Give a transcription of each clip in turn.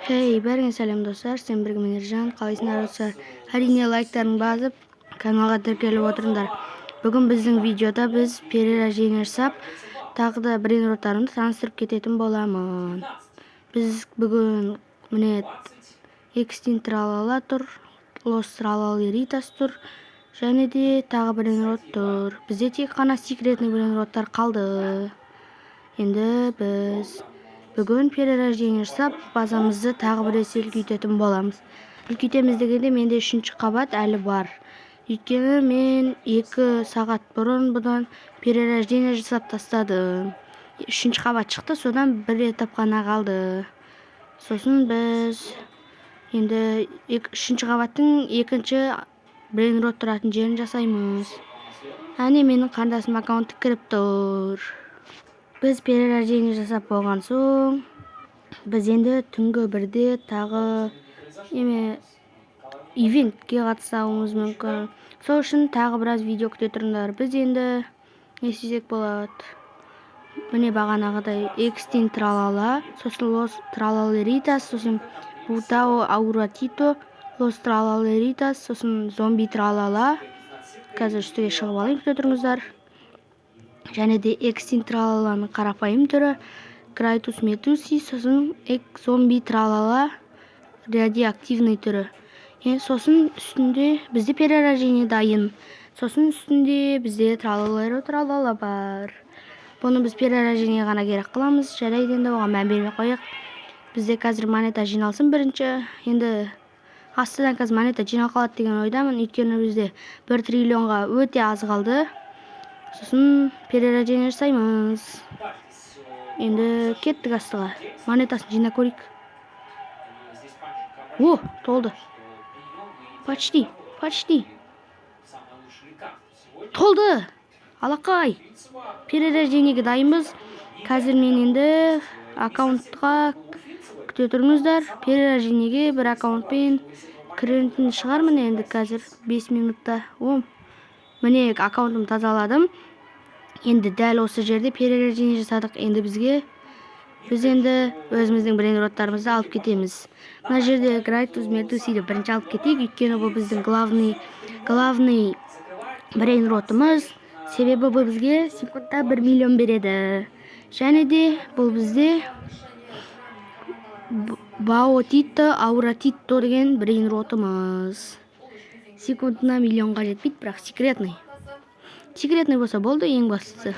Hey, бәріңе сәлем достар, сен бірге мен Ержан, қалайсыңдар достар? Әрине лайктарын басып, каналға тіркеліп отырыңдар. Бүгін біздің видеода біз перерождение жасап, тағы да брейнроттарымды таныстырып кететін боламын. Біз бүгін міне Extinct Tralala тұр, Lost Tralala тұр, және де тағы брейнрот тұр. Бізде тек қана секретный брейнроттар қалды. Енді біз бүгін перерождение жасап, базамызды тағы бір есе үлкейтетін боламыз. Үлкейтеміз дегенде менде 3-ші қабат әлі бар. Өйткені мен 2 сағат бұрын бұдан перерождение жасап тастадым. 3-ші қабат шықты, содан бір этап қана қалды. Сосын біз енді 3-ші қабаттың 2-ші брейнрот тұратын жерін жасаймыз. Әне менің қандасым аккаунты кіріп тұр. Біз перерождение жасап болған соң, біз енді түнгі бірде тағы ивентке қатысуымыз мүмкін. Сол үшін тағы біраз видео күте тұрыңдар. Біз енді не істесек болады? Міне бағанағыдай Extinct Tralala, сосын Lost Tralala, сосын Butao Auratito, Lost Tralala, сосын Zombie Tralala. Қазір үстіге шығып алайын, күте тұрыңыздар. Және де Extinct Tralala'ның қарапайым түрі Kratos Metusi, сосын Zombie Tralala радиоактивный түрі. Сосын үстінде бізде перерождение дайын. Сосын үстінде бізде Tralala бар. Бұны біз перерождение ғана керек қыламыз. Жарайды, енді оған мән бермей қояйық. Бізде қазір монета жиналсын бірінші. Енді астыдан қазір монета жинал қалады деген ойдамын. Өйткені бізде 1 триллионға өте аз қалды. Сосын перерождение жасаймыз. Енді кеттік астыға. Монетасын жинап көрейік. О, толды. Почти. Толды. Алақай. Перерождениеге дайынбыз. Қазір мен енді аккаунтқа күте тұрыңыздар. Перерождениеге бір аккаунтпен кіретін шығармын енді қазір 5 минутта. Міне аккаунтым тазаладым. Енді дәл осы жерде перерождение жасадық. Енді біз енді өзіміздің брейнроттарымызды алып кетеміз. Мына жерде Kratos Metusi'ді бірінші алып кетейік. Өйткені бұл біздің главный брейнротымыз. Себебі бұл бізге секундта 1 миллион береді. Және де бұл бізде Baotito Auratito деген брейнротымыз. Секундына миллионға жетпейді, бірақ секретный. Секретный болса болды, ең бастысы.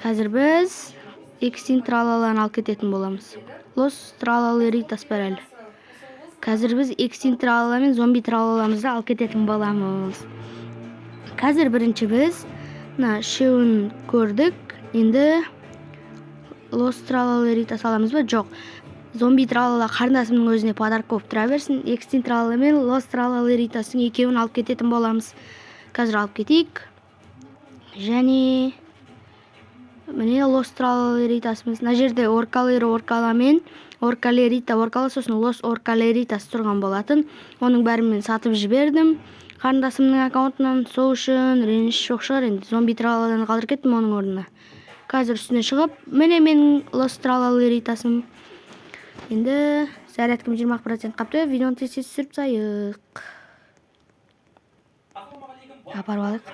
Қазір біз Extinct Tralala'ны алып кететін боламыз. Lost Tralala бар әлі. Қазір біз Extinct Tralala мен Zombie Tralala'мызды алып кететін боламыз. Қазір бірінші біз үшеуін көрдік. Енді Lost Tralala саламыз ба? Жоқ. Zombie Tralala қарындасымның өзіне подарок болып тұра берсін. Extinct Tralala мен Lost Tralala екеуін алып кететін боламыз. Қазір алып кетейік. Және міне Lost Tralala мына жерде Orcala мен Orcala, сосын Lost Orcala тұрған болатын. Оның бәрін мен сатып жібердім қарындасымның аккаунтынан. Сол үшін реніш жоқ шығар. Енді Zombie Tralala'ны қалдырып кеттім оның орнына. Қазір үстіне шығып, міне менің Lost Tralala. Енді зарядкім 20% қапты. Видеоны тез түсіріп тастайық. Апарып алайық.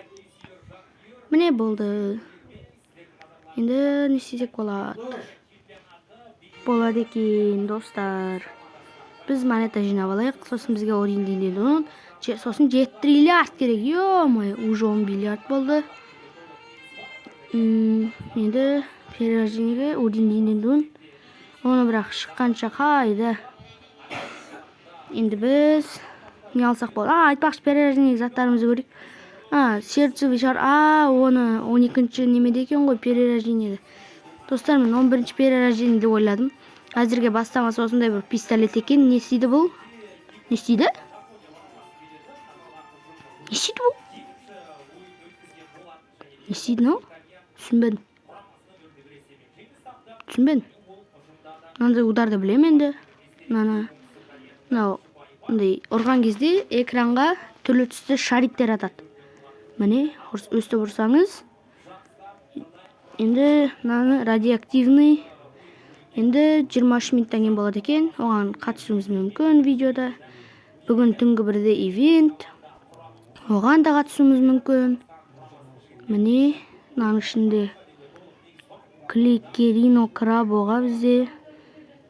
Міне болды. Енді не істесек болады? Болады екен, достар. Біз монета жинап алайық. Сосын бізге Odin сосын 7 триллиард керек. Ё-май, уже 10 миллиард болды. Енді перерождениеге Odin оны бірақ шыққанша қайда. Енді біз не алсақ болды? Айтпақшы, перерождениеге заттарымызды көрейік. Сердцевый шар. Оны 12-ші немеде екен ғой перерождениеде. Достар, мен 11-ші перерождениеде ойладым. Әзірге бастамасы осындай бір пистолет екен. Не істейді бұл? Не істейді бұл? Не істейді мынау? Түсінбедім. Мынандай ударды білем енді. Мынау ұрған кезде экранға түрлі түсті шариктер атады. Міне, өсті бұрсаңыз, енді радиоактивный Енді 23 минуттан кейін болады екен. Оған қатысуыңыз мүмкін видеода. Бүгін түнгі 1-де ивент. Оған да қатысуымыз мүмкін. Міне, мынаның ішінде Кликерино Крабоға бізде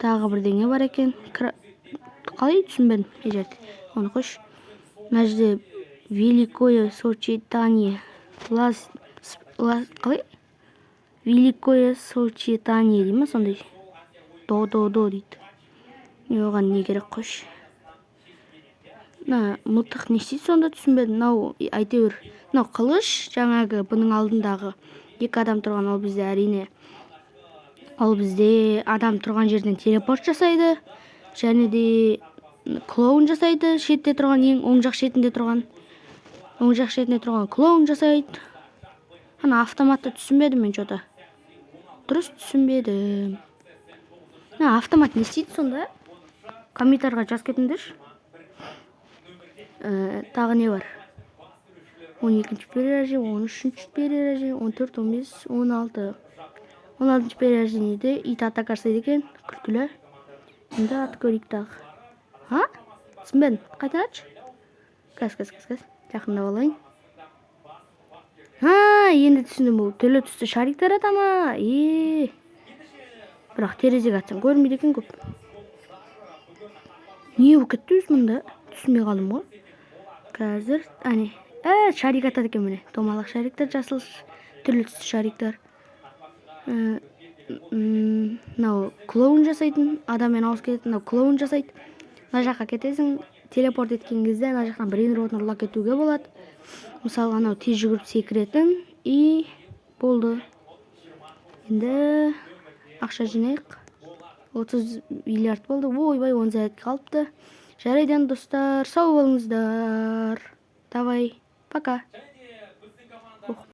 тағы бірдеңе бар екен. Қалай түсінбедім. Оны қош. Мына жерде Великое сочетание. Қалай? Великое сочетание дейді ма сондай? До дейді. Оған не керек қош. Мылтық не істейді сонда түсінбедім. Мынау әйтеуір. Мынау қылыш, жаңағы бұның алдындағы 2 адам тұрған, ол бізде әрине. Ол бізде адам тұрған жерден телепорт жасайды. Және де клоун жасайды. Шетте тұрған ең оң жақ шетінде тұрған. Оң жақ шетінде тұрған клоун жасайды. Ана автоматты түсінбедім мен жота. Дұрыс түсінбедім. Автомат не істейді сонда? Комментарийға жазып кетіңдерші. Тағы не бар? 12-ші перерождение, 13-ші перерождение, 14, 15, 16. 16-ші перерождениеде ит атака жасайды екен. Күлкілі. Енді ат көрейік тағы. Түсінбедім. Қайтаратшы. Кәз. Жақында болайын. Енді түсіндім, бұл түрлі түсті шариктар атама. Бірақ терезеге атсам көрінбейді екен көп. Не болып кетті өз мұнда? Түсінбей қалдым ғой. Қазір, шарик атады екен міне. Домалақ шариктар, жасыл түрлі түсті шариктар. Мынау клоун жасайтын, адаммен ауыз кететін, мынау клоун жасайды. Мына жаққа кетесің, телепорт еткен кезде ана жақтан брейн ротын ұрлап кетуге болады. Мысалы, анау тез жүгіріп секіретін, и болды. Енді ақша жинайық. 30 миллиард болды. Ойбай, 10 зарядка қалыпты. Жарайдан достар, сау болыңыздар. Давай, пока.